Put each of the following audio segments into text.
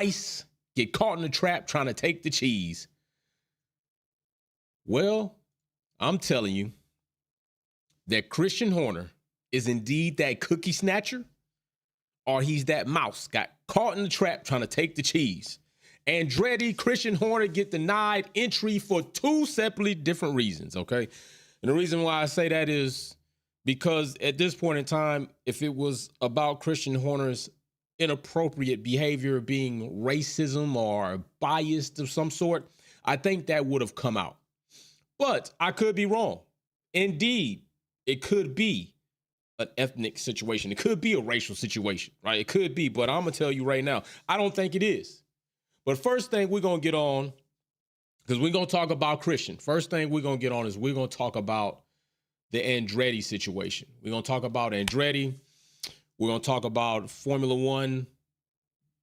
Ice get caught in the trap trying to take the cheese. Well, I'm telling you that Christian Horner is indeed that cookie snatcher, or he's that mouse got caught in the trap trying to take the cheese. Andretti, Christian Horner get denied entry for two separately different reasons, okay? And the reason why I say that is because at this point in time, if it was about Christian Horner's inappropriate behavior being racism or biased of some sort, I think that would have come out. But I could be wrong. Indeed, it could be an ethnic situation. It could be a racial situation, right? It could be, but I'm going to tell you right now, I don't think it is. But first thing we're going to get on, because we're going to talk about Christian. First thing we're going to get on is we're going to talk about the Andretti situation. We're going to talk about Andretti. We're going to talk about Formula One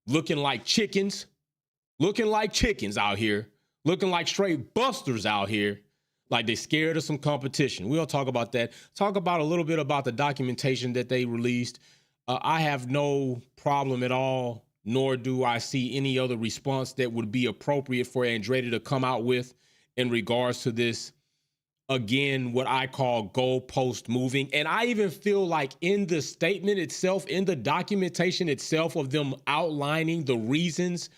looking like chickens out here, looking like straight busters out here, like they scared of some competition. We're going to talk about that. Talk about a little bit about the documentation that they released. I have no problem at all, nor do I see any other response that would be appropriate for Andretti to come out with in regards to this. Again, what I call goalpost moving. And I even feel like in the statement itself, in the documentation itself of them outlining the reasons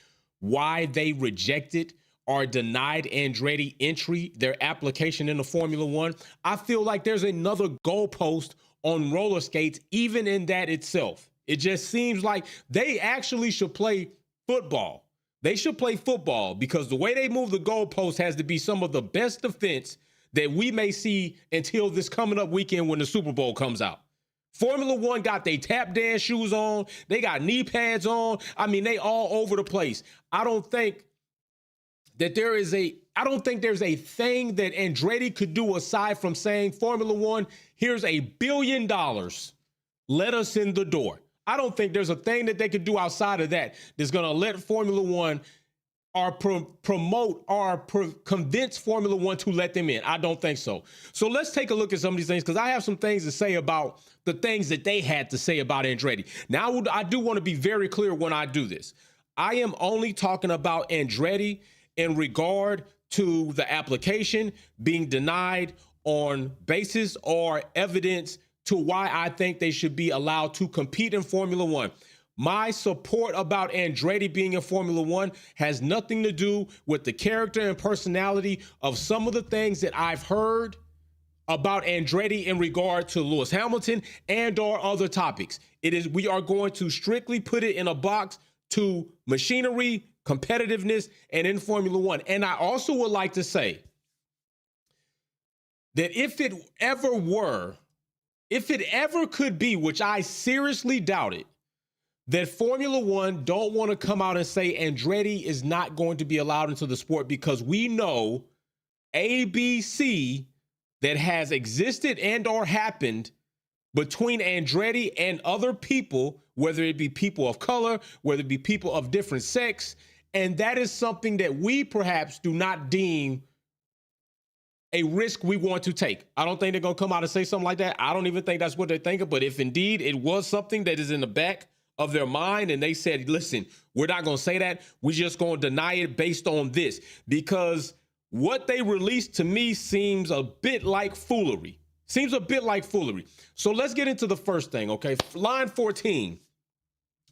why they rejected or denied Andretti entry, their application in the Formula One, I feel like there's another goalpost on roller skates, even in that itself. It just seems like they actually should play football. They should play football because the way they move the goalpost has to be some of the best defense that we may see until this coming up weekend when the Super Bowl comes out. Formula One got their tap dance shoes on. They got knee pads on. I mean, they all over the place. I don't think there's a thing that Andretti could do aside from saying, Formula One, here's $1 billion. Let us in the door. I don't think there's a thing that they could do outside of that that's going to let Formula One or promote or convince Formula One to let them in. I don't think so. So let's take a look at some of these things because I have some things to say about the things that they had to say about Andretti. Now, I do want to be very clear when I do this. I am only talking about Andretti in regard to the application being denied on basis or evidence to why I think they should be allowed to compete in Formula One. My support about Andretti being in Formula One has nothing to do with the character and personality of some of the things that I've heard about Andretti in regard to Lewis Hamilton and or other topics. We are going to strictly put it in a box to machinery, competitiveness, and in Formula One. And I also would like to say that if it ever could be, which I seriously doubt it, that Formula One don't want to come out and say Andretti is not going to be allowed into the sport because we know ABC that has existed and or happened between Andretti and other people, whether it be people of color, whether it be people of different sex, and that is something that we perhaps do not deem a risk we want to take. I don't think they're going to come out and say something like that. I don't even think that's what they're thinking, but if indeed it was something that is in the back of their mind and they said, listen, we're not going to say that. We're just going to deny it based on this because what they released to me seems a bit like foolery. So let's get into the first thing, okay? Line 14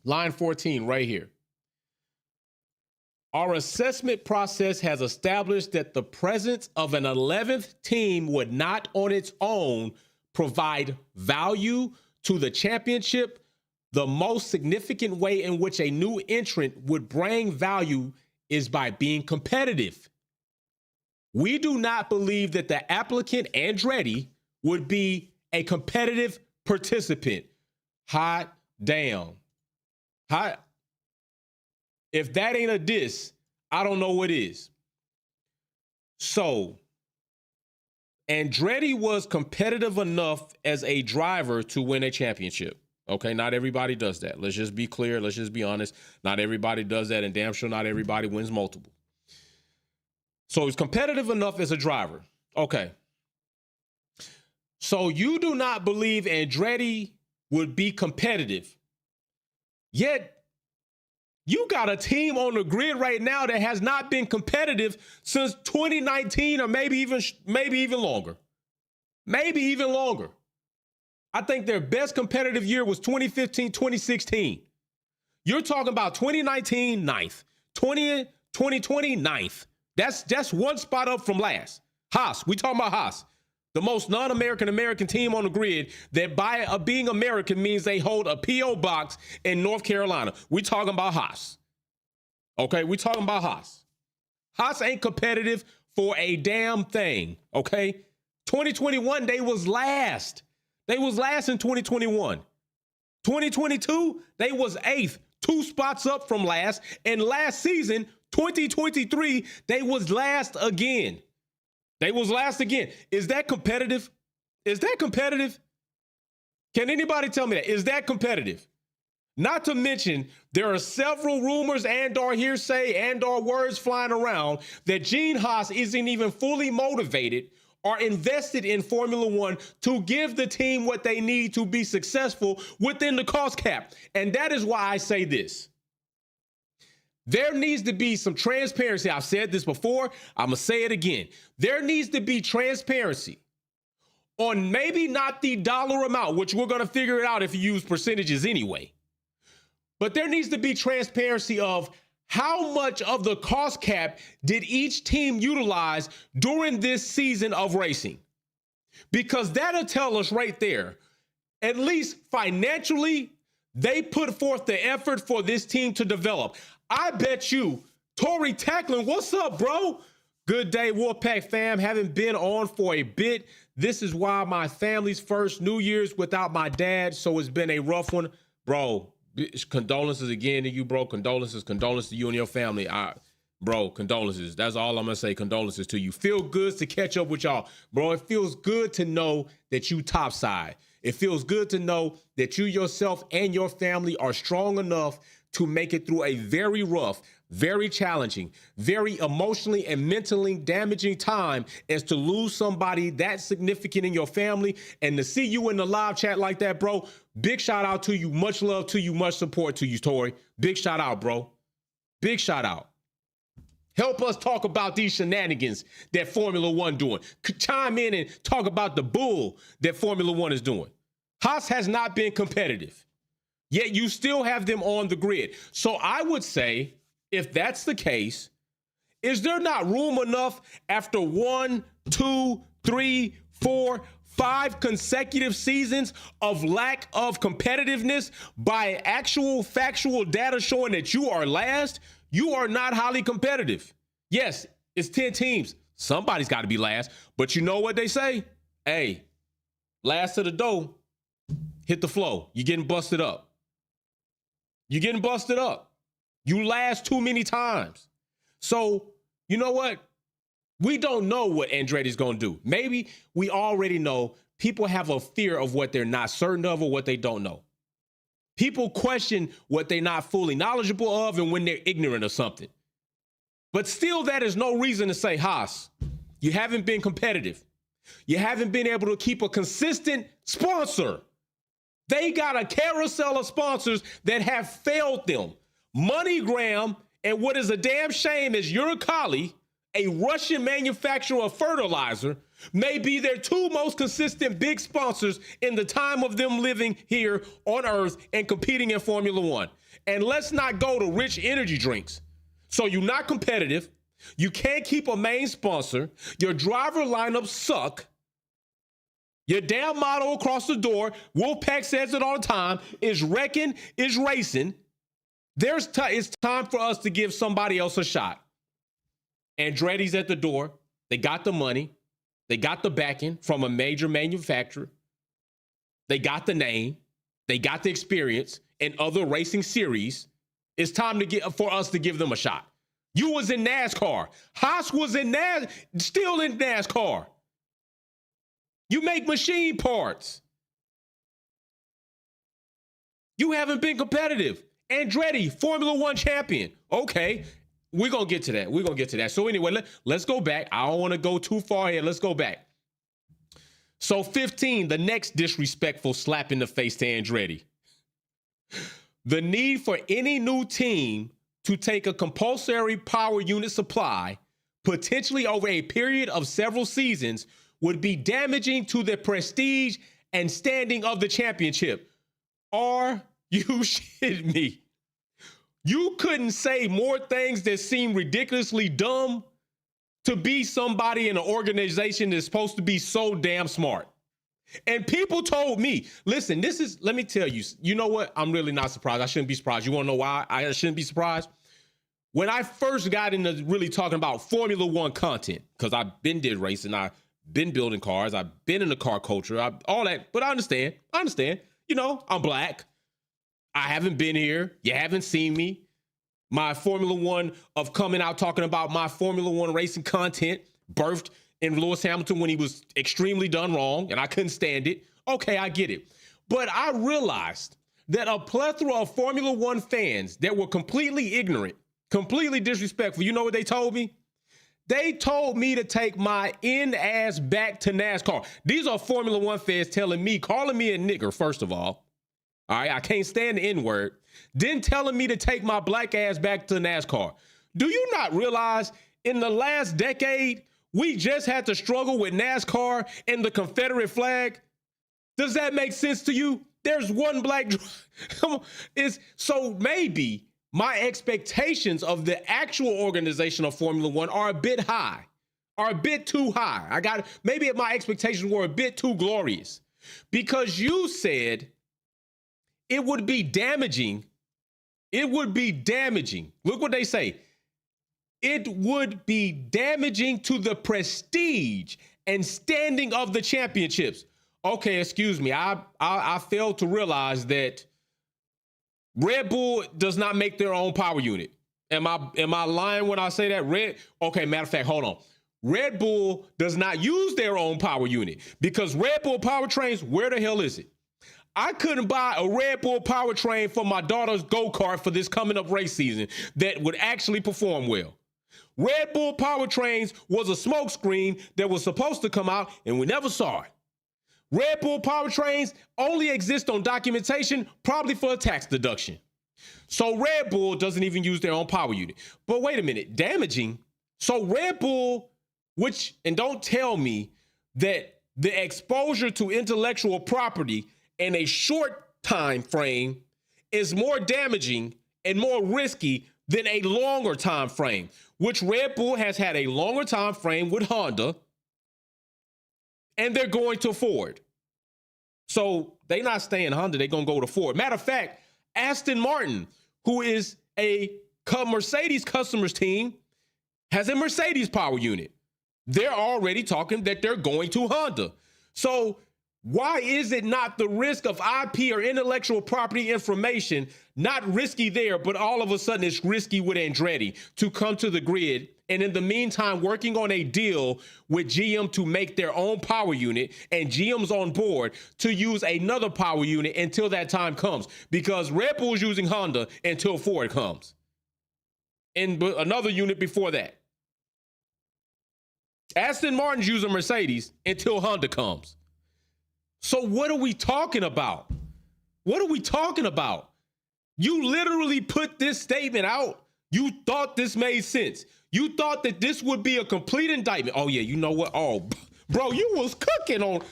right here. Our assessment process has established that the presence of an 11th team would not on its own provide value to the championship. The most significant way in which a new entrant would bring value is by being competitive. We do not believe that the applicant Andretti would be a competitive participant. Hot damn. Hot. If that ain't a diss, I don't know what is. So, Andretti was competitive enough as a driver to win a championship. Okay, not everybody does that. Let's just be clear. Let's just be honest. Not everybody does that, and damn sure not everybody wins multiple. So he's competitive enough as a driver. Okay. So you do not believe Andretti would be competitive, yet You got a team on the grid right now that has not been competitive since 2019 or maybe even longer. Maybe even longer. I think their best competitive year was 2015, 2016. You're talking about 2019, ninth. 2020, ninth. That's one spot up from last. Haas, we talking about Haas. The most non-American team on the grid that by being American means they hold a P.O. box in North Carolina. We talking about Haas. Okay, we talking about Haas. Haas ain't competitive for a damn thing, okay? 2021, they was last. They was last in 2021. 2022, they was eighth, 2 spots up from last. And last season, 2023, they was last again. They was last again. Is that competitive? Is that competitive? Can anybody tell me that? Is that competitive? Not to mention, there are several rumors and/or hearsay and/or words flying around that Gene Haas isn't even fully motivated or invested in Formula One to give the team what they need to be successful within the cost cap. And that is why I say this. There needs to be some transparency. I've said this before. I'm going to say it again. There needs to be transparency on maybe not the dollar amount, which we're going to figure it out if you use percentages anyway. But there needs to be transparency of how much of the cost cap did each team utilize during this season of racing? Because that'll tell us right there, at least financially, they put forth the effort for this team to develop. I bet you, Tori Tacklin, what's up, bro? Good day, Wolfpack fam. Haven't been on for a bit. This is why my family's first New Year's without my dad, so it's been a rough one. Bro, condolences again to you, bro. Condolences to you and your family. Bro, condolences. That's all I'm going to say. Condolences to you. Feel good to catch up with y'all. Bro, it feels good to know that you topside. It feels good to know that you yourself and your family are strong enough to make it through a very rough, very challenging, very emotionally and mentally damaging time as to lose somebody that significant in your family. And to see you in the live chat like that, bro, big shout out to you. Much love to you. Much support to you, Tori. Big shout out, bro. Big shout out. Help us talk about these shenanigans that Formula One doing. Chime in and talk about the bull that Formula One is doing. Haas has not been competitive, yet you still have them on the grid. So I would say, if that's the case, is there not room enough after 1, 2, 3, 4, 5 consecutive seasons of lack of competitiveness by actual factual data showing that you are last? You are not highly competitive. Yes, it's 10 teams. Somebody's got to be last. But you know what they say? Hey, last to the dough, hit the flow. You're getting busted up. You're getting busted up. You last too many times. So, you know what? We don't know what Andretti's going to do. Maybe we already know people have a fear of what they're not certain of or what they don't know. People question what they're not fully knowledgeable of and when they're ignorant of something. But still, that is no reason to say, Haas, you haven't been competitive. You haven't been able to keep a consistent sponsor. They got a carousel of sponsors that have failed them. MoneyGram, and what is a damn shame is Uralkali, a Russian manufacturer of fertilizer, may be their 2 most consistent big sponsors in the time of them living here on Earth and competing in Formula One. And let's not go to rich energy drinks. So you're not competitive. You can't keep a main sponsor. Your driver lineups suck. Your damn motto across the door, Wolfpack says it all the time, is wrecking, is racing. It's time for us to give somebody else a shot. Andretti's at the door. They got the money. They got the backing from a major manufacturer. They got the name. They got the experience in other racing series. It's time for us to give them a shot. You was in NASCAR. Haas was still in NASCAR. You make machine parts. You haven't been competitive. Andretti, Formula One champion. Okay, we're going to get to that. So anyway, let's go back. I don't want to go too far ahead. Let's go back. So 15, the next disrespectful slap in the face to Andretti. The need for any new team to take a compulsory power unit supply, potentially over a period of several seasons, would be damaging to the prestige and standing of the championship. Are you shitting me? You couldn't say more things that seem ridiculously dumb to be somebody in an organization that's supposed to be so damn smart. And people told me, listen, let me tell you, you know what? I'm really not surprised. I shouldn't be surprised. You want to know why I shouldn't be surprised? When I first got into really talking about Formula One content, because I've been did racing, I've been building cars, I've been in the car culture, all that, but I understand. You know, I'm black. I haven't been here. You haven't seen me. My Formula One of coming out talking about my Formula One racing content birthed in Lewis Hamilton when he was extremely done wrong and I couldn't stand it. Okay, I get it. But I realized that a plethora of Formula One fans that were completely ignorant, completely disrespectful, you know what they told me? They told me to take my ass back to NASCAR. These are Formula One fans telling me, calling me a nigger, first of all. All right, I can't stand the N-word. Then telling me to take my black ass back to NASCAR. Do you not realize in the last decade, we just had to struggle with NASCAR and the Confederate flag? Does that make sense to you? There's one black. Come on. So maybe my expectations of the actual organization of Formula One are a bit high, are a bit too high. Maybe my expectations were a bit too glorious because you said it would be damaging. It would be damaging. Look what they say. It would be damaging to the prestige and standing of the championships. Okay, excuse me. I failed to realize that Red Bull does not make their own power unit. Am I lying when I say that? Okay, matter of fact, hold on. Red Bull does not use their own power unit because Red Bull powertrains, where the hell is it? I couldn't buy a Red Bull powertrain for my daughter's go-kart for this coming up race season that would actually perform well. Red Bull powertrains was a smokescreen that was supposed to come out and we never saw it. Red Bull powertrains only exist on documentation, probably for a tax deduction. So Red Bull doesn't even use their own power unit. But wait a minute, damaging. So Red Bull, and don't tell me that the exposure to intellectual property in a short time frame is more damaging and more risky than a longer time frame, which Red Bull has had a longer time frame with Honda, and they're going to Ford. So they're not staying Honda, they're going to go to Ford. Matter of fact, Aston Martin, who is a Mercedes customers team, has a Mercedes power unit. They're already talking that they're going to Honda. So why is it not the risk of IP or intellectual property information not risky there, but all of a sudden it's risky with Andretti to come to the grid and in the meantime working on a deal with GM to make their own power unit and GM's on board to use another power unit until that time comes because Red Bull's using Honda until Ford comes and another unit before that. Aston Martin's using Mercedes until Honda comes. So what are we talking about? What are we talking about? You literally put this statement out. You thought this made sense. You thought that this would be a complete indictment. Oh yeah, you know what? Oh, bro, you was cooking on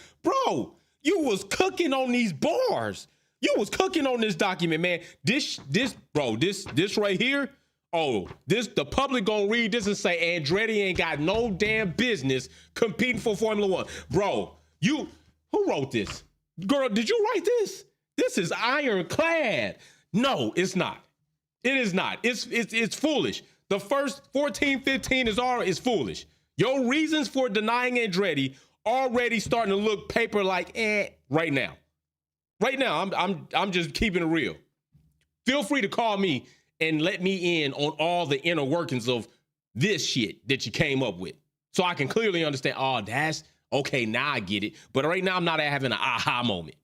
these bars. You was cooking on this document, man. This right here. Oh, the public gonna read this and say Andretti ain't got no damn business competing for Formula One. Bro, who wrote this? Girl, did you write this? This is ironclad. No, it's not. It is not. It's foolish. The first 14, 15 is foolish. Your reasons for denying Andretti already starting to look paper like right now. Right now, I'm just keeping it real. Feel free to call me and let me in on all the inner workings of this shit that you came up with. So I can clearly understand, that's okay, now I get it. But right now, I'm not having an aha moment.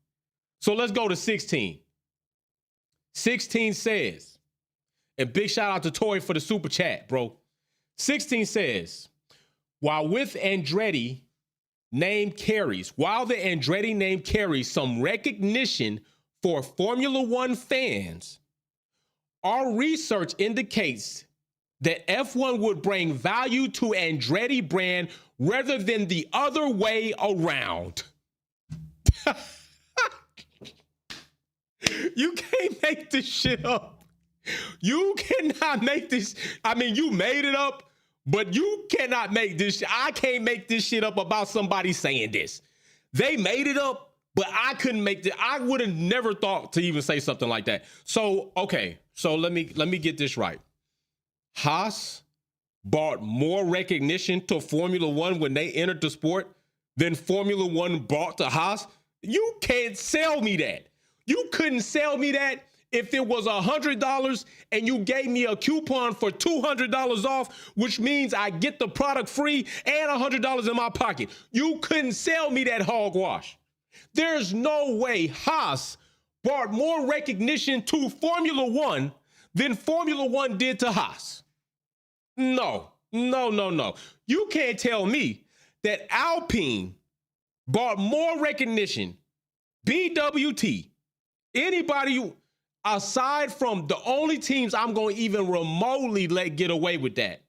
So let's go to 16. 16 says, and big shout out to Tori for the super chat, bro. 16 says, while the Andretti name carries some recognition for Formula One fans, Our research indicates that F1 would bring value to Andretti brand rather than the other way around. You can't make this shit up. You cannot make this. I mean, you made it up, but you cannot make this. I can't make this shit up about somebody saying this. They made it up, but I couldn't make it. I would have never thought to even say something like that. So, okay. So let me get this right. Haas brought more recognition to Formula One when they entered the sport than Formula One brought to Haas. You can't sell me that. You couldn't sell me that if it was $100 and you gave me a coupon for $200 off, which means I get the product free and $100 in my pocket. You couldn't sell me that hogwash. There's no way Haas brought more recognition to Formula One than Formula One did to Haas. No. You can't tell me that Alpine brought more recognition, BWT, anybody aside from the only teams I'm going to even remotely let get away with that,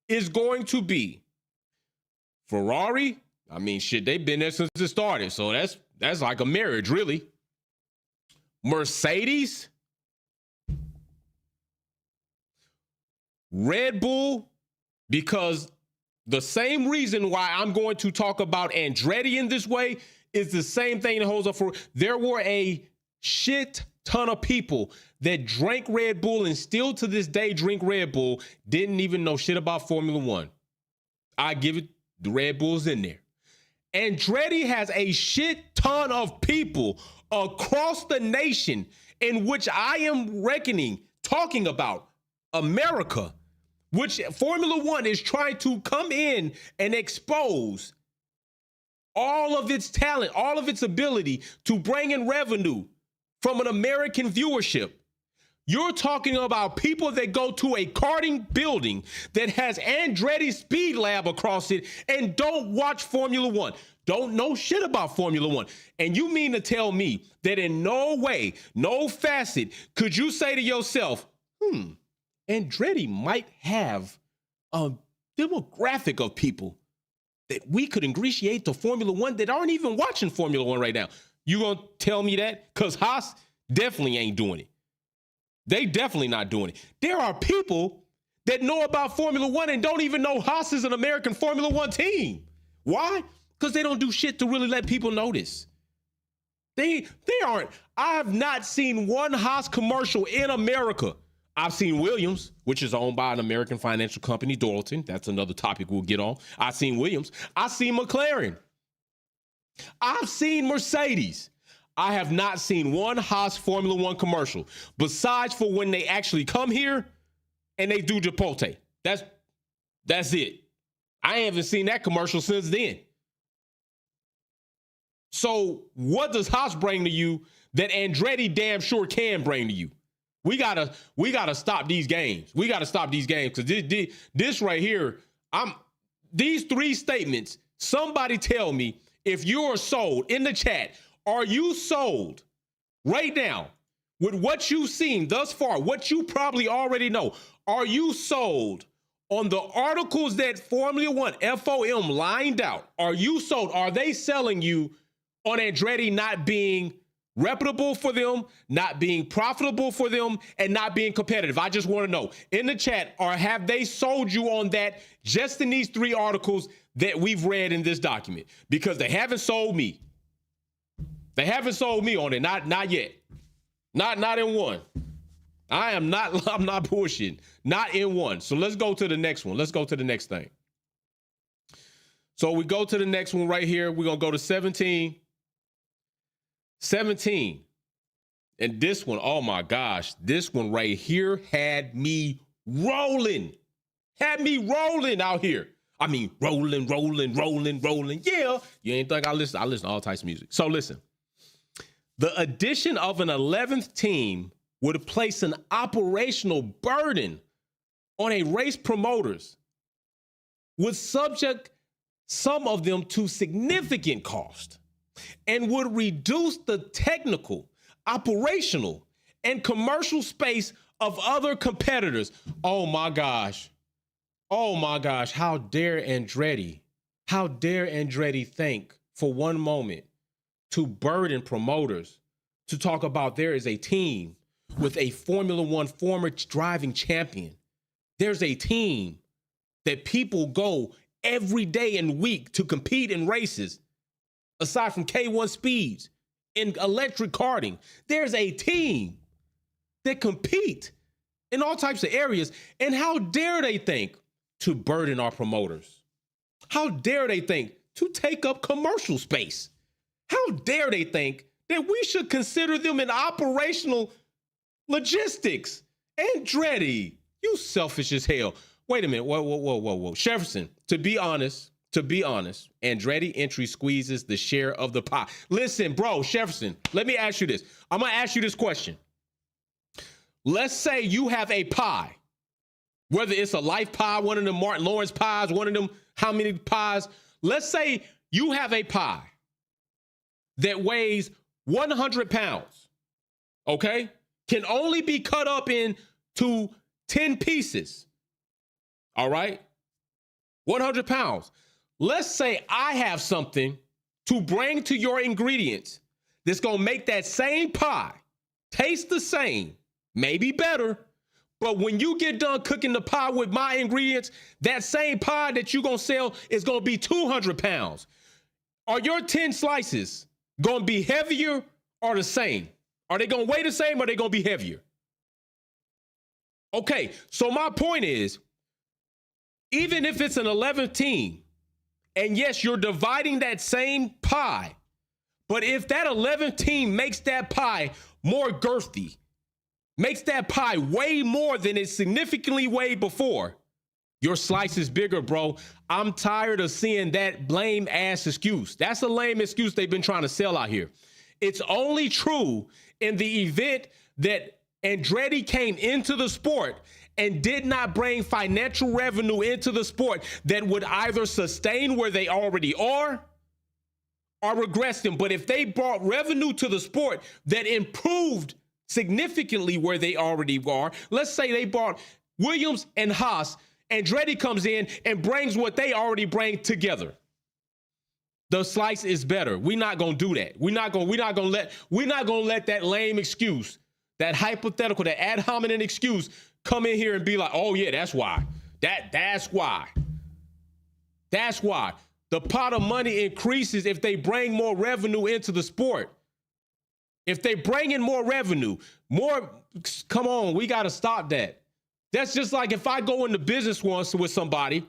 is going to be Ferrari. I mean, shit, they've been there since it started. So that's like a marriage, really. Mercedes, Red Bull, because the same reason why I'm going to talk about Andretti in this way is the same thing that holds up for. There were a shit ton of people that drank Red Bull and still to this day drink Red Bull, didn't even know shit about Formula One. I give it, the Red Bull's in there. Andretti has a shit ton of people across the nation in which I am talking about America, which Formula One is trying to come in and expose all of its talent, all of its ability to bring in revenue from an American viewership. You're talking about people that go to a karting building that has Andretti Speed Lab across it and don't watch Formula One, don't know shit about Formula One. And you mean to tell me that in no way, no facet, could you say to yourself, Andretti might have a demographic of people that we could ingratiate to Formula One that aren't even watching Formula One right now? You gonna tell me that? Because Haas definitely ain't doing it. They definitely not doing it. There are people that know about Formula One and don't even know Haas is an American Formula One team. Why? Because they don't do shit to really let people notice. They aren't. I have not seen one Haas commercial in America. I've seen Williams, which is owned by an American financial company, Dorilton. That's another topic we'll get on. I've seen Williams. I've seen McLaren. I've seen Mercedes. I have not seen one Haas Formula One commercial besides for when they actually come here and they do Chipotle. That's it. I haven't seen that commercial since then. So what does Haas bring to you that Andretti damn sure can bring to you? We gotta stop these games. We gotta stop these games because this right here, these three statements. Somebody tell me if you're sold in the chat. Are you sold right now with what you've seen thus far, what you probably already know? Are you sold on the articles that Formula One, FOM, lined out? Are you sold? Are they selling you on Andretti not being reputable for them, not being profitable for them, and not being competitive? I just want to know in the chat, or have they sold you on that just in these three articles that we've read in this document? Because they haven't sold me. They haven't sold me on it. Not yet. Not in one. I'm not bullshitting. Not in one. So let's go to the next one. Let's go to the next thing. So we go to the next one right here. We're going to go to 17. 17. And this one, oh my gosh, this one right here had me rolling. Had me rolling out here. I mean, rolling. Yeah. You ain't think I listen to all types of music. So listen. The addition of an 11th team would place an operational burden on a race promoters, would subject some of them to significant cost, and would reduce the technical, operational and commercial space of other competitors. Oh my gosh. Oh my gosh. How dare Andretti think for one moment to burden promoters to talk about there is a team with a Formula One former driving champion. There's a team that people go every day and week to compete in races, aside from K1 speeds, in electric karting. There's a team that compete in all types of areas. And how dare they think to burden our promoters? How dare they think to take up commercial space? How dare they think that we should consider them in operational logistics? Andretti, you selfish as hell. Wait a minute. Whoa. Jefferson, to be honest, Andretti entry squeezes the share of the pie. Listen, bro, Jefferson, let me ask you this. I'm going to ask you this question. Let's say you have a pie, whether it's a life pie, one of them Martin Lawrence pies, one of them, how many pies? Let's say you have a pie that weighs 100 pounds, okay? Can only be cut up into 10 pieces, all right? 100 pounds. Let's say I have something to bring to your ingredients that's going to make that same pie taste the same, maybe better, but when you get done cooking the pie with my ingredients, that same pie that you're going to sell is going to be 200 pounds. Are your 10 slices going to be heavier or the same? Are they going to weigh the same or are they going to be heavier? Okay, so my point is, even if it's an 11th team, and yes, you're dividing that same pie, but if that 11th team makes that pie more girthy, makes that pie way more than it significantly weighed before, your slice is bigger, bro. I'm tired of seeing that lame ass excuse. That's a lame excuse they've been trying to sell out here. It's only true in the event that Andretti came into the sport and did not bring financial revenue into the sport that would either sustain where they already are or regress them. But if they brought revenue to the sport that improved significantly where they already are, let's say they bought Williams and Haas, Andretti comes in and brings what they already bring together. The slice is better. We're not gonna do that. We're not gonna let that lame excuse, that hypothetical, that ad hominem excuse come in here and be like, oh yeah, that's why. That's why. That's why. The pot of money increases if they bring more revenue into the sport. If they bring in more revenue, come on, we got to stop that. That's just like if I go into business once with somebody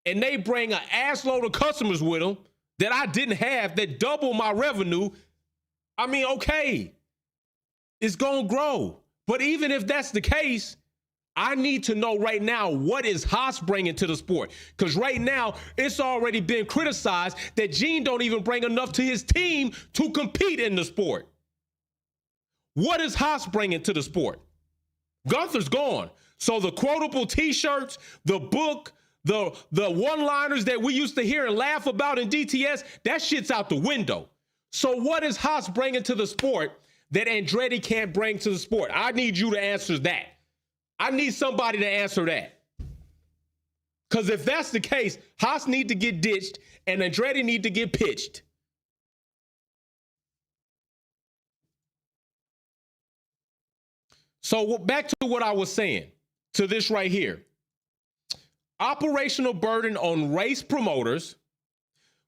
and they bring an ass load of customers with them that I didn't have, that double my revenue. I mean, okay, it's going to grow. But even if that's the case, I need to know right now, what is Haas bringing to the sport? Because right now, it's already been criticized that Gene don't even bring enough to his team to compete in the sport. What is Haas bringing to the sport? Gunther's gone. So the quotable T-shirts, the book, the one-liners that we used to hear and laugh about in DTS, that shit's out the window. So what is Haas bringing to the sport that Andretti can't bring to the sport? I need you to answer that. I need somebody to answer that. Because if that's the case, Haas need to get ditched and Andretti need to get pitched. So back to what I was saying, to this right here. Operational burden on race promoters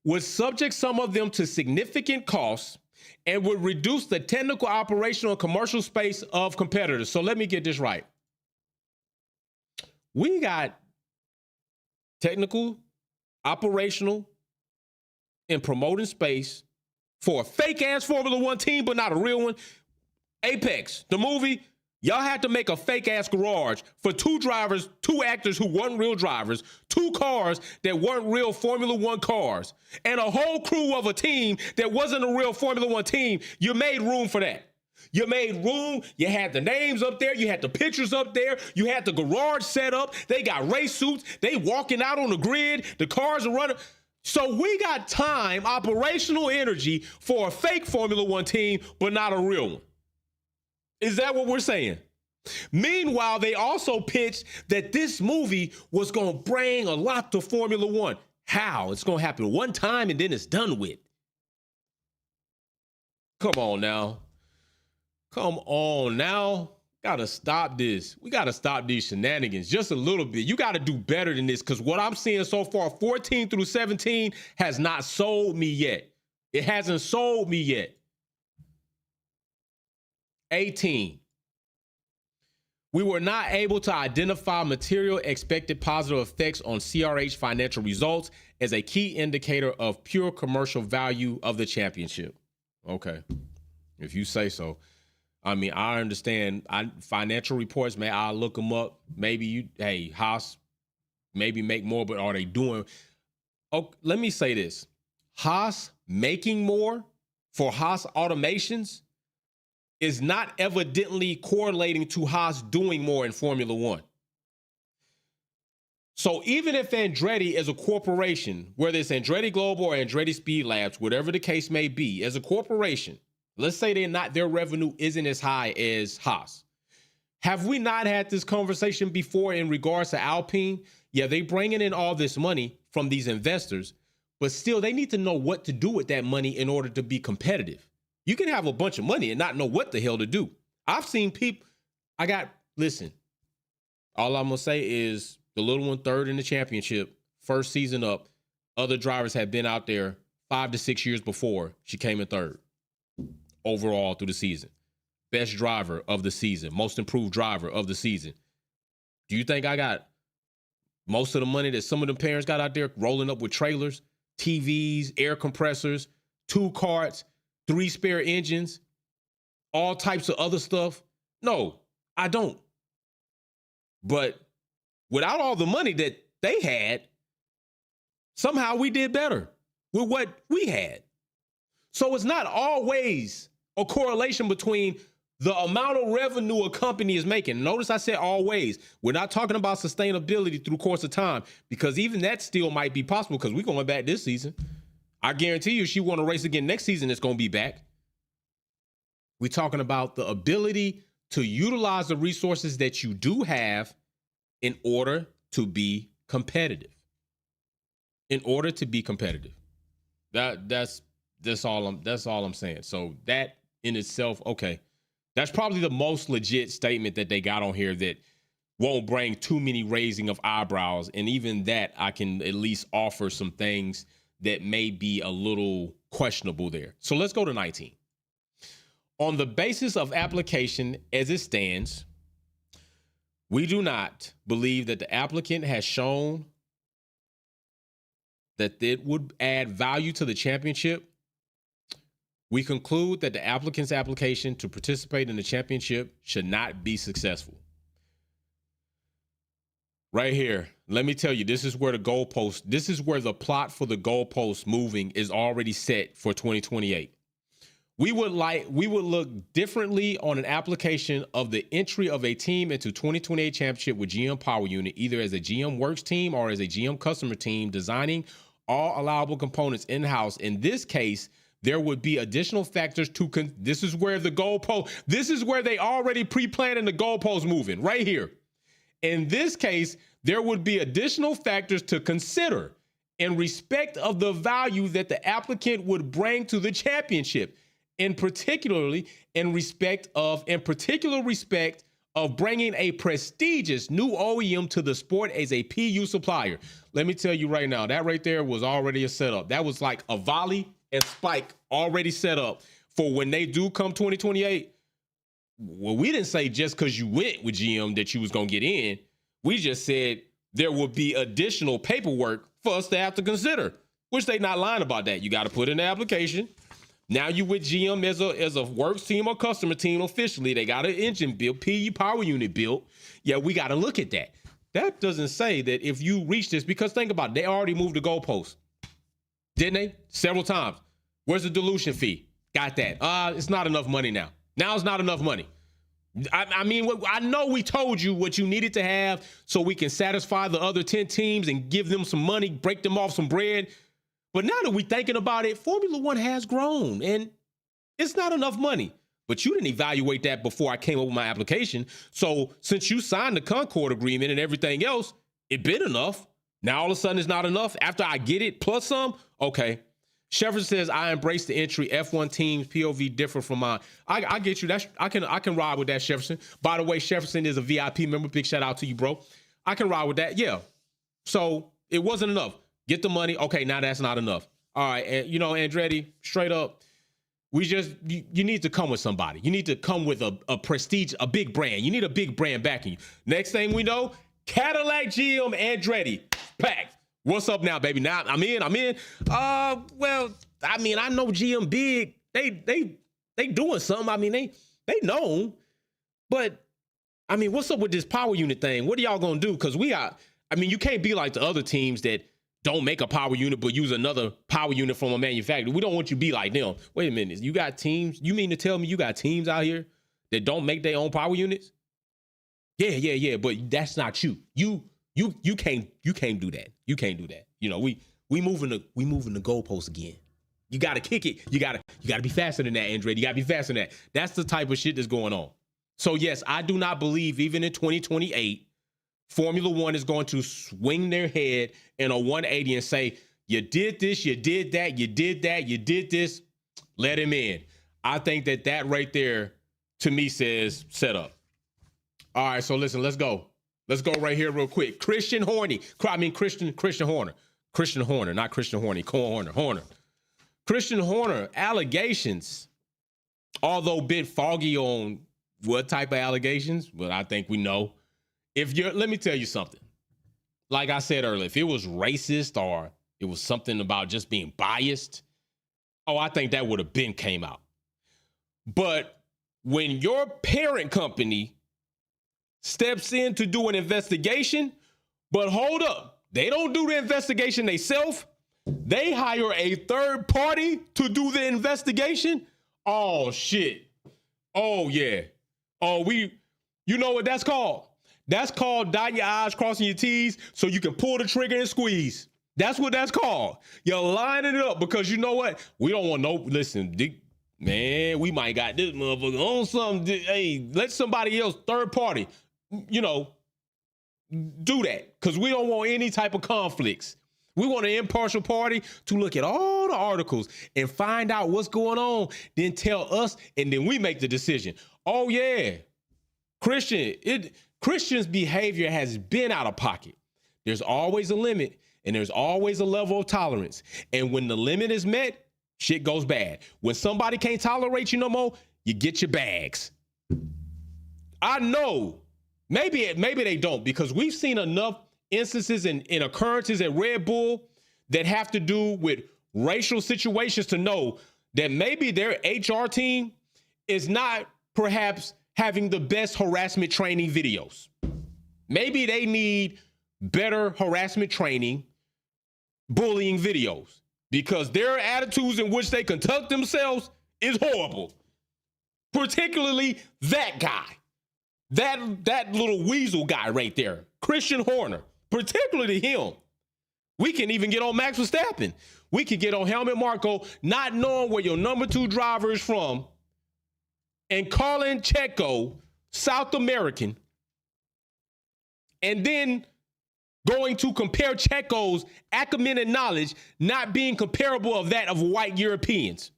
would subject some of them to significant costs and would reduce the technical, operational, and commercial space of competitors. So let me get this right. We got technical, operational, and promoting space for a fake-ass Formula One team, but not a real one. Apex, the movie, y'all had to make a fake-ass garage for two drivers, two actors who weren't real drivers, two cars that weren't real Formula One cars, and a whole crew of a team that wasn't a real Formula One team. You made room for that. You made room. You had the names up there. You had the pictures up there. You had the garage set up. They got race suits. They walking out on the grid. The cars are running. So we got time, operational energy for a fake Formula One team, but not a real one. Is that what we're saying? Meanwhile, they also pitched that this movie was going to bring a lot to Formula One. How? It's going to happen one time and then it's done with. Come on now. Come on now. Gotta stop this. We gotta stop these shenanigans just a little bit. You gotta do better than this, because what I'm seeing so far, 14 through 17, has not sold me yet. It hasn't sold me yet. 18. We were not able to identify material expected positive effects on CRH financial results as a key indicator of pure commercial value of the championship. Okay, if you say so. I mean, I understand financial reports, man, I'll look them up. Maybe Haas maybe make more, but are they doing? Oh, let me say this. Haas making more for Haas automations is not evidently correlating to Haas doing more in Formula One. So even if Andretti as a corporation, whether it's Andretti Global or Andretti Speed Labs, whatever the case may be, as a corporation, let's say their revenue isn't as high as Haas. Have we not had this conversation before in regards to Alpine? Yeah, they bringing in all this money from these investors, but still they need to know what to do with that money in order to be competitive. You can have a bunch of money and not know what the hell to do. I've seen people, listen, all I'm going to say is the little one third in the championship, first season up. Other drivers have been out there 5 to 6 years before she came in third. Overall through the season. Best driver of the season. Most improved driver of the season. Do you think I got most of the money that some of them parents got out there rolling up with trailers, TVs, air compressors, 2 carts, 3 spare engines, all types of other stuff? No, I don't. But without all the money that they had, somehow we did better with what we had. So it's not always a correlation between the amount of revenue a company is making. Notice I said always. We're not talking about sustainability through the course of time, because even that still might be possible, because we're going back this season. I guarantee you, if she want to race again next season, it's going to be back. We're talking about the ability to utilize the resources that you do have in order to be competitive. In order to be competitive. That's all I'm saying. So that in itself, okay, that's probably the most legit statement that they got on here that won't bring too many raising of eyebrows. And even that, I can at least offer some things that may be a little questionable there. So let's go to 19. On the basis of application as it stands, we do not believe that the applicant has shown that it would add value to the championship. We conclude that the applicant's application to participate in the championship should not be successful. Right here, let me tell you, this is where the plot for the goalpost moving is already set for 2028. We would look differently on an application of the entry of a team into 2028 championship with GM Power Unit, either as a GM Works team or as a GM customer team, designing all allowable components in-house. In this case, there would be additional factors this is where they already pre-planning the goalpost moving right here. In this case, there would be additional factors to consider in respect of the value that the applicant would bring to the championship, in particular respect of bringing a prestigious new OEM to the sport as a PU supplier. Let me tell you right now, that right there was already a setup. That was like a volley and spike already set up for when they do come 2028. Well, we didn't say just because you went with GM that you was going to get in. We just said there would be additional paperwork for us to have to consider, which they not lying about that. You got to put in the application. Now you with GM as a works team or customer team officially. They got an engine built, PU power unit built. Yeah, we got to look at that. That doesn't say that if you reach this, because think about it, they already moved the goalpost. Didn't they? Several times. Where's the dilution fee? Got that. It's not enough money now. Now it's not enough money. I mean, I know we told you what you needed to have so we can satisfy the other 10 teams and give them some money, break them off some bread. But now that we're thinking about it, Formula One has grown and it's not enough money. But you didn't evaluate that before I came up with my application. So since you signed the Concord agreement and everything else, it been enough. Now all of a sudden it's not enough. After I get it plus some, okay. Shefferson says, I embrace the entry. F1 teams POV different from mine. I get you. I can ride with that, Shefferson. By the way, Shefferson is a VIP member. Big shout out to you, bro. I can ride with that. Yeah. So it wasn't enough. Get the money. Okay, now that's not enough. All right. And Andretti, straight up, you need to come with somebody. You need to come with a prestige, a big brand. You need a big brand backing you. Next thing we know, Cadillac GM Andretti packed. What's up now, baby? Now I'm in. Well, I mean, I know GM big. They doing something. I mean, they know. But I mean, what's up with this power unit thing? What are y'all gonna do? Because you can't be like the other teams that don't make a power unit but use another power unit from a manufacturer. We don't want you to be like them. Wait a minute. You got teams? You mean to tell me you got teams out here that don't make their own power units? Yeah. But that's not you. You can't do that. You can't do that. We moving the goalpost again. You gotta kick it. You gotta be faster than that, Andretti. You gotta be faster than that. That's the type of shit that's going on. So yes, I do not believe even in 2028, Formula One is going to swing their head in a 180 and say, you did this, you did that, you did that, you did this, let him in. I think that right there, to me, says set up. All right, so listen, let's go. Let's go right here real quick. Christian Horner, not Christian Horner. Christian Horner, allegations, although a bit foggy on what type of allegations, but I think we know. Let me tell you something. Like I said earlier, if it was racist or it was something about just being biased, I think that would have been came out. But when your parent company steps in to do an investigation, but hold up, they don't do the investigation themselves. They hire a third party to do the investigation. Oh, shit. Oh, yeah. You know what that's called? That's called dotting your I's, crossing your T's, so you can pull the trigger and squeeze. That's what that's called. You're lining it up because you know what? We don't want listen, man, we might got this motherfucker on something. Hey, let somebody else, third party, do that because we don't want any type of conflicts. We want an impartial party to look at all the articles and find out what's going on, then tell us, and then we make the decision. Oh, yeah. Christian's behavior has been out of pocket. There's always a limit and there's always a level of tolerance. And when the limit is met, shit goes bad. When somebody can't tolerate you no more, you get your bags. I know. Maybe they don't, because we've seen enough instances and occurrences at Red Bull that have to do with racial situations to know that maybe their HR team is not perhaps having the best harassment training videos. Maybe they need better harassment training, bullying videos, because their attitudes in which they conduct themselves is horrible. Particularly that guy, that little weasel guy right there, Christian Horner, particularly him. We can even get on Max Verstappen. We can get on Helmut Marko, not knowing where your number 2 driver is from, and calling Checo South American, and then going to compare Checo's acumen and knowledge not being comparable of that of white Europeans.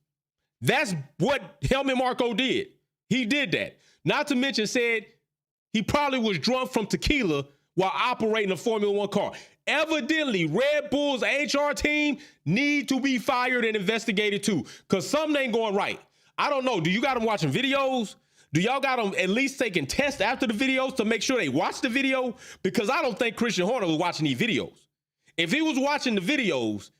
That's what Helmut Marko did. He did that. Not to mention said he probably was drunk from tequila while operating a Formula One car. Evidently, Red Bull's HR team need to be fired and investigated too, because something ain't going right. I don't know. Do you got them watching videos? Do y'all got them at least taking tests after the videos to make sure they watch the video? Because I don't think Christian Horner was watching these videos. If he was watching the videos,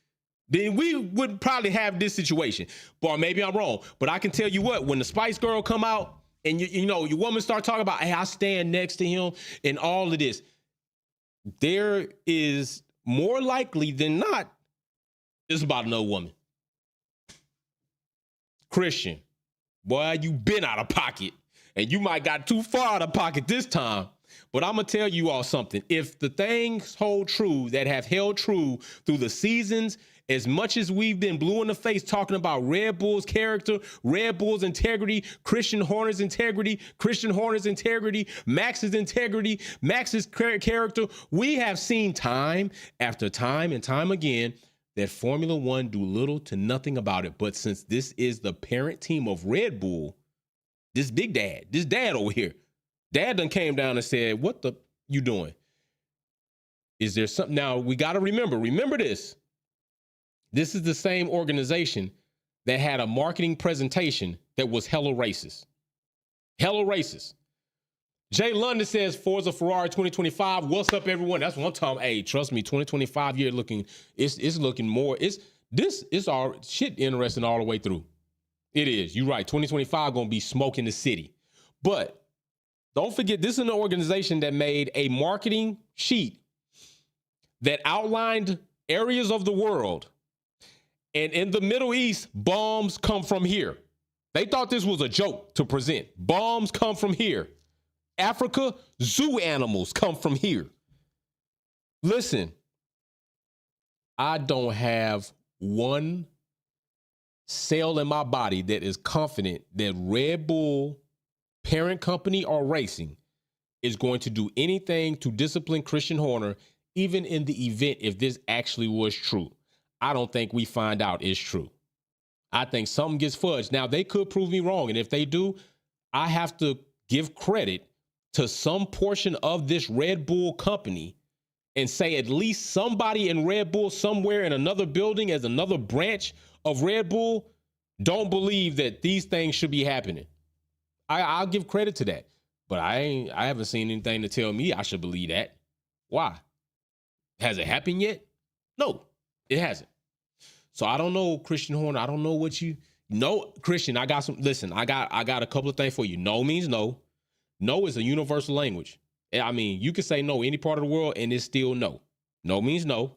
then we would probably have this situation. But maybe I'm wrong. But I can tell you what, when the Spice Girl come out and your woman start talking about, hey, I stand next to him and all of this, there is more likely than not, it's about another woman. Christian, boy, you been out of pocket, and you might got too far out of pocket this time. But I'm going to tell you all something. If the things hold true that have held true through the seasons As much as we've been blue in the face talking about Red Bull's character, Red Bull's integrity, Christian Horner's integrity, Max's integrity, Max's character, we have seen time after time and time again that Formula One do little to nothing about it. But since this is the parent team of Red Bull, this dad over here, dad done came down and said, what the you doing? Is there something? Now, we got to remember this. This is the same organization that had a marketing presentation that was hella racist. Hella racist. Jay London says, Forza Ferrari 2025. What's up, everyone? That's what I'm talking. Hey, trust me, 2025 year looking, it's looking more. This is our shit interesting all the way through. It is. You're right. 2025 going to be smoking the city. But don't forget, this is an organization that made a marketing sheet that outlined areas of the world. And in the Middle East, bombs come from here. They thought this was a joke to present. Bombs come from here. Africa, zoo animals come from here. Listen, I don't have one cell in my body that is confident that Red Bull, parent company or racing, is going to do anything to discipline Christian Horner, even in the event if this actually was true. I don't think we find out it's true. I think something gets fudged. Now, they could prove me wrong, and if they do, I have to give credit to some portion of this Red Bull company and say at least somebody in Red Bull somewhere in another building as another branch of Red Bull don't believe that these things should be happening. I'll give credit to that, but I haven't seen anything to tell me I should believe that. Why? Has it happened yet? No, it hasn't. So I don't know, Christian Horner. I don't know what you know, Christian. I got a couple of things for you. No means no. No is a universal language. I mean, you can say no any part of the world and it's still no. No means no.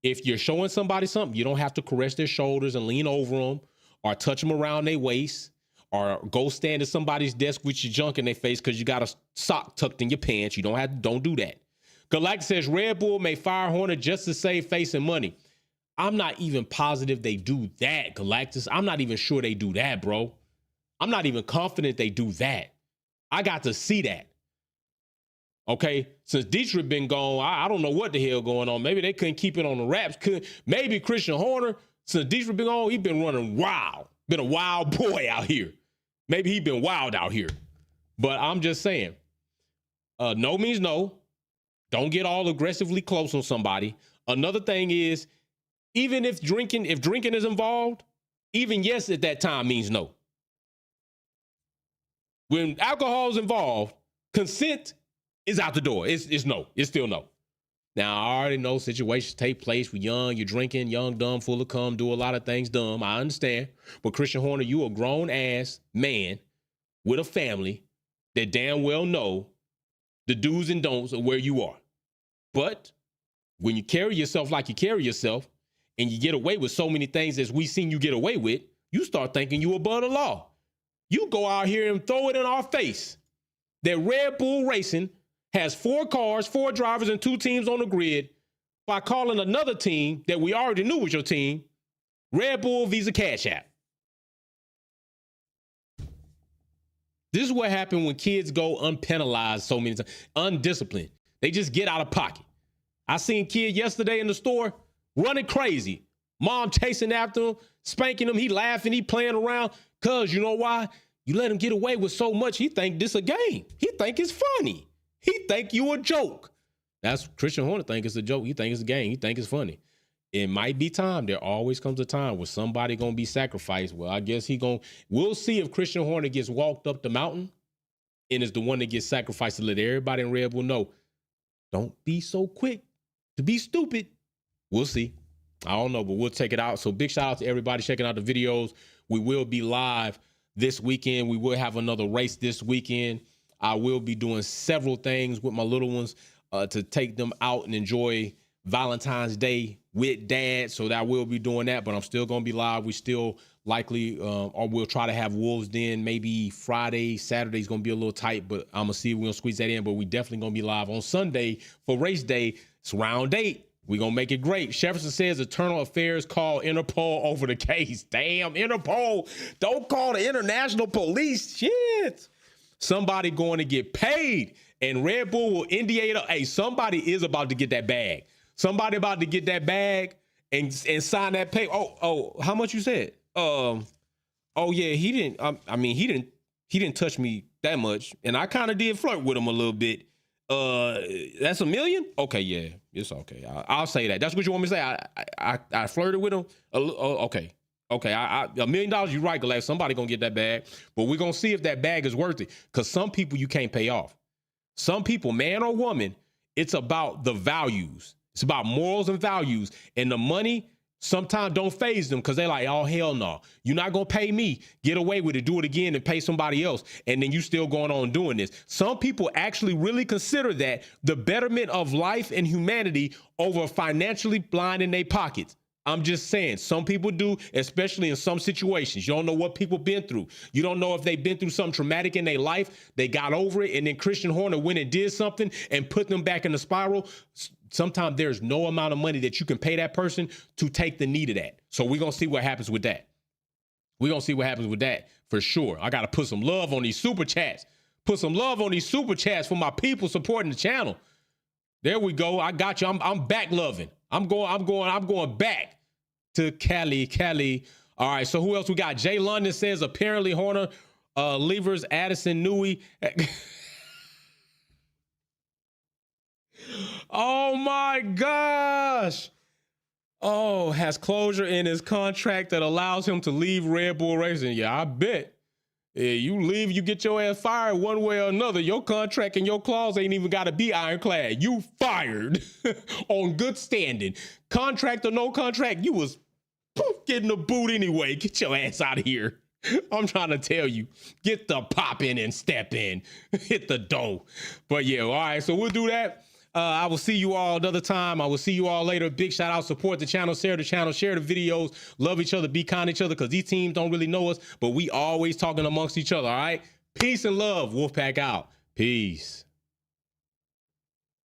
If you're showing somebody something, you don't have to caress their shoulders and lean over them or touch them around their waist or go stand at somebody's desk with your junk in their face because you got a sock tucked in your pants. You don't do that. Galactic says Red Bull may fire Horner just to save face and money. I'm not even positive they do that, Galactus. I'm not even sure they do that, bro. I'm not even confident they do that. I got to see that. Okay, since Dietrich been gone, I don't know what the hell going on. Maybe they couldn't keep it on the wraps. Maybe Christian Horner, since Dietrich been gone, he been running wild. Been a wild boy out here. Maybe he been wild out here. But I'm just saying, no means no. Don't get all aggressively close on somebody. Another thing is, even if drinking is involved, even yes at that time means no. When alcohol is involved, consent is out the door. It's no. It's still no. Now, I already know situations take place. You're drinking, young, dumb, full of cum, do a lot of things dumb. I understand. But Christian Horner, you a grown-ass man with a family that damn well know the do's and don'ts of where you are. But when you carry yourself like you carry yourself and you get away with so many things as we seen you get away with, you start thinking you above the law. You go out here and throw it in our face that Red Bull Racing has 4 cars, 4 drivers, and 2 teams on the grid by calling another team that we already knew was your team, Red Bull Visa Cash App. This is what happened when kids go unpenalized so many times, undisciplined. They just get out of pocket. I seen a kid yesterday in the store running crazy. Mom chasing after him, spanking him. He laughing, he playing around. Cause you know why? You let him get away with so much. He think this a game. He think it's funny. He think you a joke. That's Christian Horner think it's a joke. He think it's a game. He think it's funny. It might be time. There always comes a time where somebody gonna be sacrificed. Well, I guess we'll see if Christian Horner gets walked up the mountain and is the one that gets sacrificed to let everybody in Red Bull know, don't be so quick to be stupid. We'll see. I don't know, but we'll check it out. So big shout out to everybody checking out the videos. We will be live this weekend. We will have another race this weekend. I will be doing several things with my little ones to take them out and enjoy Valentine's Day with dad. So that I will be doing that, but I'm still going to be live. We still likely, or we'll try to have Wolves Den maybe Friday. Saturday's going to be a little tight, but I'm going to see if we're going to squeeze that in. But we definitely going to be live on Sunday for race day. It's round 8. We gonna make it great. Jefferson says Internal Affairs call Interpol over the case. Damn, Interpol. Don't call the international police. Shit. Somebody going to get paid, and Red Bull will NDA. Hey, somebody is about to get that bag. Somebody about to get that bag and sign that pay. Oh, how much you said? Oh yeah, he didn't. I mean, he didn't touch me that much, and I kind of did flirt with him a little bit. That's $1 million. Okay, yeah, it's okay. I'll say that. That's what you want me to say. I flirted with him. Okay. $1 million. You're right, Galactus. Somebody gonna get that bag, but we're gonna see if that bag is worth it. Because some people you can't pay off. Some people, man or woman, it's about the values. It's about morals and values, and the money sometimes don't phase them because they're like, oh hell no, you're not gonna pay me. Get away with it. Do it again and pay somebody else, and then you still going on doing this. Some people actually really consider that the betterment of life and humanity over financially blind in their pockets. I'm just saying, some people do, especially in some situations. You don't know what people been through. You don't know if they've been through something traumatic in their life. They got over it, and then Christian Horner went and did something and put them back in the spiral. Sometimes there's no amount of money that you can pay that person to take the need of that. So we're going to see what happens with that. We're going to see what happens with that for sure. I got to put some love on these super chats. Put some love on these super chats for my people supporting the channel. There we go. I got you. I'm back loving. I'm going back to Cali. All right. So who else we got? Jay London says apparently Horner levers Addison Newey. Oh my gosh. Oh, has closure in his contract that allows him to leave Red Bull Racing. Yeah, I bet. Yeah, you leave, you get your ass fired one way or another. Your contract and your clause ain't even got to be ironclad. You fired on good standing. Contract or no contract, you was getting the boot anyway. Get your ass out of here. I'm trying to tell you, get the pop in and step in. Hit the dough. But yeah, all right, so we'll do that. I will see you all another time. I will see you all later. Big shout out, support the channel, share the videos, love each other, be kind to each other, because these teams don't really know us, but we always talking amongst each other, all right? Peace and love. Wolfpack out. Peace.